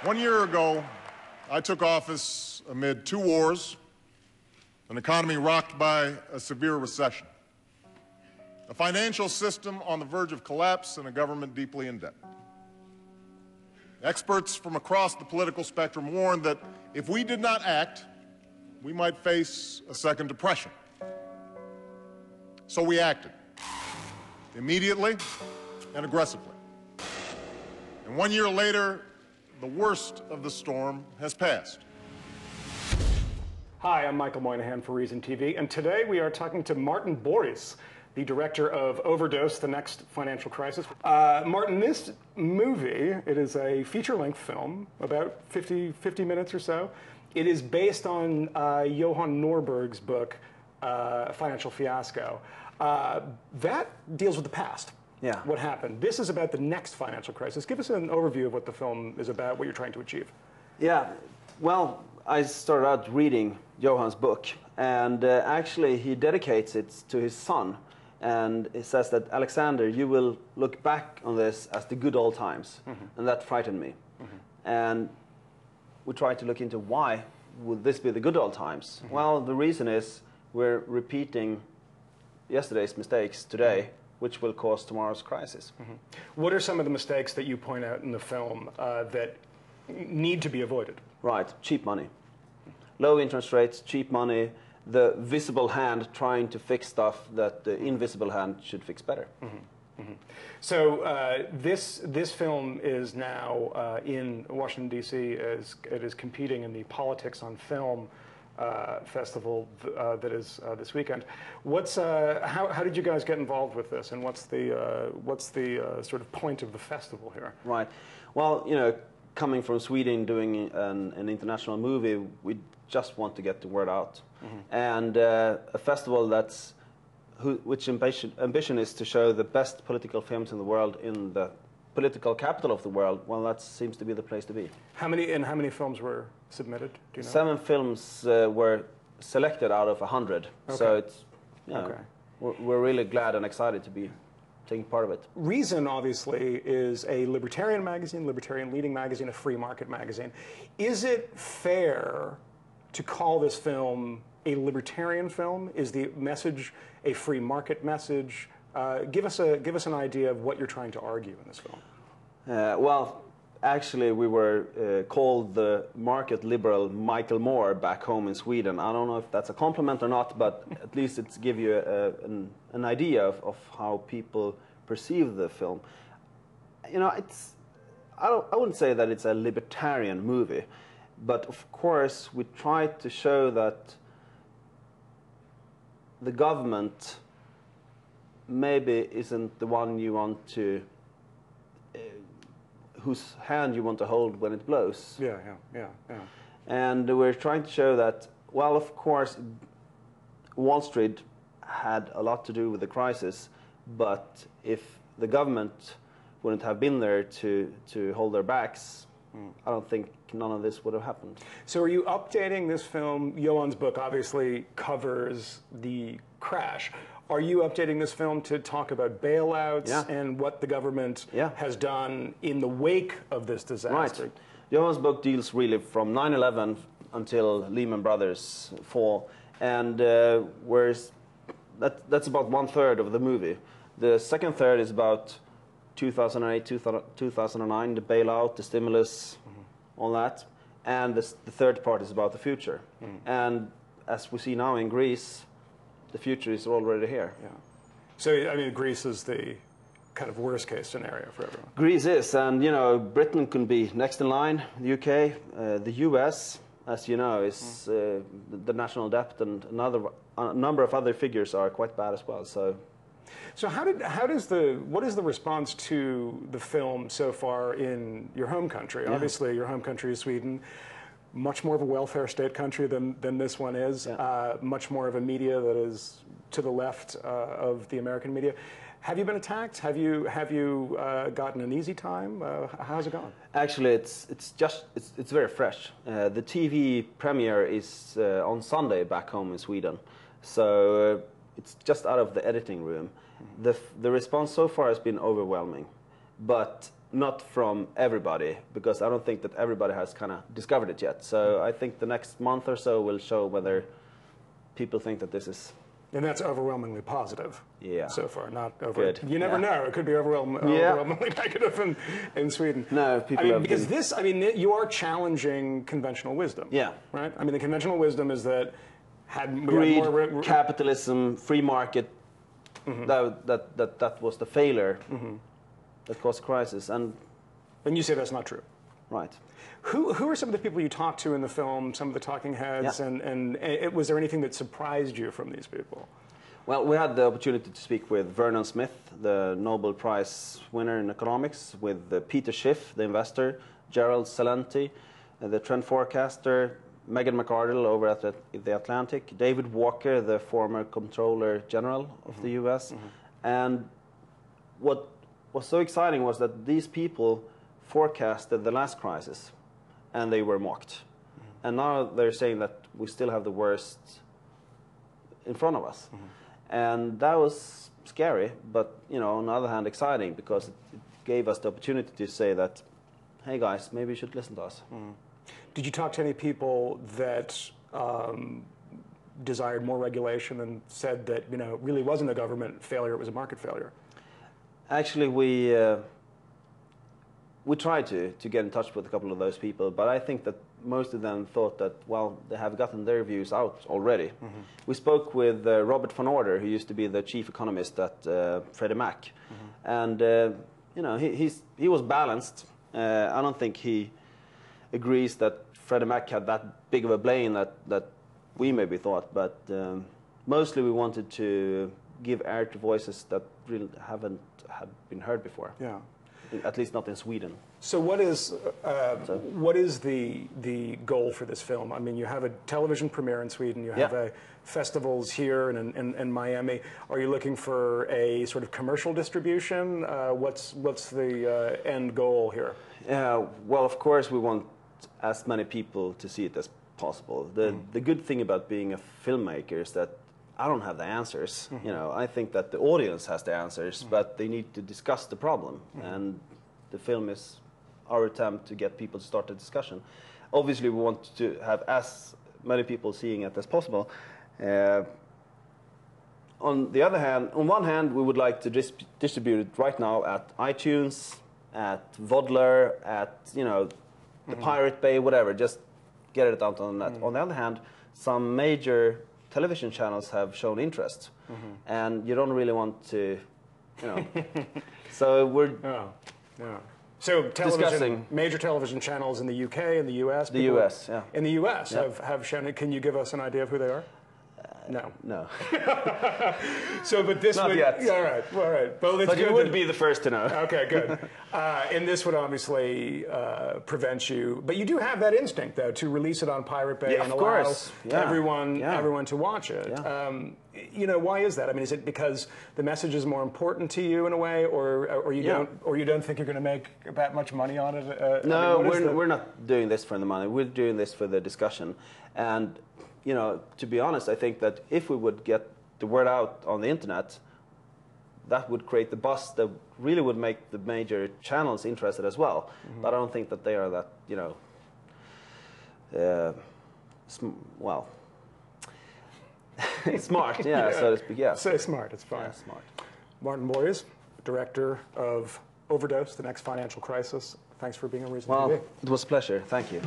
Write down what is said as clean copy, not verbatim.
1 year ago, I took office amid 2 wars, an economy rocked by a severe recession, a financial system on the verge of collapse, and a government deeply in debt. Experts from across the political spectrum warned that if we did not act, we might face a second depression. So we acted, immediately and aggressively. And 1 year later, the worst of the storm has passed. Hi, I'm Michael Moynihan for Reason TV, and today we are talking to Martin Borgs, the director of Overdose, the next financial crisis. Martin, this movie, it is a feature-length film, about 50 minutes or so. It is based on Johan Norberg's book, Financial Fiasco. That deals with the past. Yeah. What happened. This is about the next financial crisis. Give us an overview of what the film is about, what you're trying to achieve. Yeah, well, I started out reading Johan's book, and actually he dedicates it to his son. And it says that, Alexander, you will look back on this as the good old times. And that frightened me. And we tried to look into why would this be the good old times. Well, the reason is we're repeating yesterday's mistakes today, which will cause tomorrow's crisis. What are some of the mistakes that you point out in the film that need to be avoided? Right, cheap money. Low interest rates, cheap money, the visible hand trying to fix stuff that the invisible hand should fix better. So this film is now in Washington, D.C. It is competing in the Politics on Film festival that is this weekend. How did you guys get involved with this, and what's the sort of point of the festival here? Right. Well, you know, coming from Sweden, doing an international movie, we just want to get the word out. And a festival which ambition is to show the best political films in the world in the political capital of the world, well, that seems to be the place to be. How many films were submitted? Do you know? 7 films were selected out of 100. Okay. So it's, you know, okay. we're really glad and excited to be taking part of it. Reason, obviously, is a libertarian magazine, libertarian leading magazine, a free market magazine. Is it fair to call this film a libertarian film? Is the message a free market message? Give us an idea of what you're trying to argue in this film. Well, actually, we were called the market liberal Michael Moore back home in Sweden. I don't know if that's a compliment or not, but at least it's give you an idea of how people perceive the film. You know, I wouldn't say that it's a libertarian movie, but of course we try to show that the government maybe isn't the one you want to, whose hand you want to hold when it blows. Yeah. And we're trying to show that, well, of course, Wall Street had a lot to do with the crisis, but if the government wouldn't have been there to hold their backs, I don't think none of this would have happened. So are you updating this film? Johan's book obviously covers the crash. Are you updating this film to talk about bailouts and what the government has done in the wake of this disaster? Right. Johan's book deals really from 9/11 until Lehman Brothers fall, and whereas that's about 1/3 of the movie. The second third is about 2008, 2009, the bailout, the stimulus, all that, and the third part is about the future. And as we see now in Greece, the future is already here. Yeah. So, I mean, Greece is the kind of worst case scenario for everyone. Greece is, and, you know, Britain can be next in line, the UK, the US, as you know, is the national debt, and a number of other figures are quite bad as well. So what is the response to the film so far in your home country? Obviously, your home country is Sweden. Much more of a welfare state country than this one is. Much more of a media that is to the left of the American media. Have you been attacked? Have you gotten an easy time? How's it going? Actually, it's very fresh. The TV premiere is on Sunday back home in Sweden, so it's just out of the editing room. The response so far has been overwhelming, but not from everybody, because I don't think that everybody has kind of discovered it yet. So I think the next month or so will show whether people think that this is... And that's overwhelmingly positive so far, not over... Good. You never know. It could be overwhelmingly negative in Sweden. No, people have because been... this, you are challenging conventional wisdom. Yeah. Right? I mean, the conventional wisdom is that greed, capitalism, free market, that was the failure that caused crisis. And you say that's not true. Right. Who are some of the people you talked to in the film, some of the talking heads, and was there anything that surprised you from these people? Well, we had the opportunity to speak with Vernon Smith, the Nobel Prize winner in economics, with Peter Schiff, the investor, Gerald Celente, the trend forecaster, Megan McArdle over at the Atlantic, David Walker, the former Comptroller General of the US. And what was so exciting was that these people forecasted the last crisis, and they were mocked. And now they're saying that we still have the worst in front of us. And that was scary, but on the other hand, exciting, because it gave us the opportunity to say that, hey guys, maybe you should listen to us. Did you talk to any people that desired more regulation and said that it really wasn't a government failure, it was a market failure? Actually, we tried to get in touch with a couple of those people, but I think that most of them thought that, well, they have gotten their views out already. We spoke with Robert van Order, who used to be the chief economist at Freddie Mac, and he was balanced. I don't think he agrees that Freddie Mac had that big of a blame that we maybe thought, but mostly we wanted to give air to voices that really haven't been heard before. Yeah. At least not in Sweden. So what is the goal for this film? I mean, you have a television premiere in Sweden. You have festivals here and in Miami. Are you looking for a sort of commercial distribution? What's the end goal here? Well, of course, we want as many people to see it as possible. The good thing about being a filmmaker is that I don't have the answers. I think that the audience has the answers, but they need to discuss the problem. And the film is our attempt to get people to start a discussion. Obviously, we want to have as many people seeing it as possible. On the other hand, on one hand, we would like to distribute it right now at iTunes, at Vodler, at the Pirate Bay, whatever. Just get it out on the net. On the other hand, some major television channels have shown interest, and you don't really want to, So we're So discussing major television channels in the UK and the US. The US, yeah. In the US have shown it. Can you give us an idea of who they are? No. No. So, but this Not would... yet. Yeah, all right. Well, right. But you would be the first to know. Okay, good. And this would obviously prevent you... But you do have that instinct, though, to release it on Pirate Bay and allow everyone to watch it. Yeah. Why is that? I mean, is it because the message is more important to you in a way, or you don't think you're going to make that much money on it? No, we're not doing this for the money. We're doing this for the discussion. And... to be honest, I think that if we would get the word out on the internet, that would create the buzz that really would make the major channels interested as well. But I don't think that they are that, smart, so to speak. Yeah. Say smart, it's fine. Yeah, smart. Martin Borgs, director of Overdose, the next financial crisis. Thanks for being on Reason TV. Well, it was a pleasure. Thank you.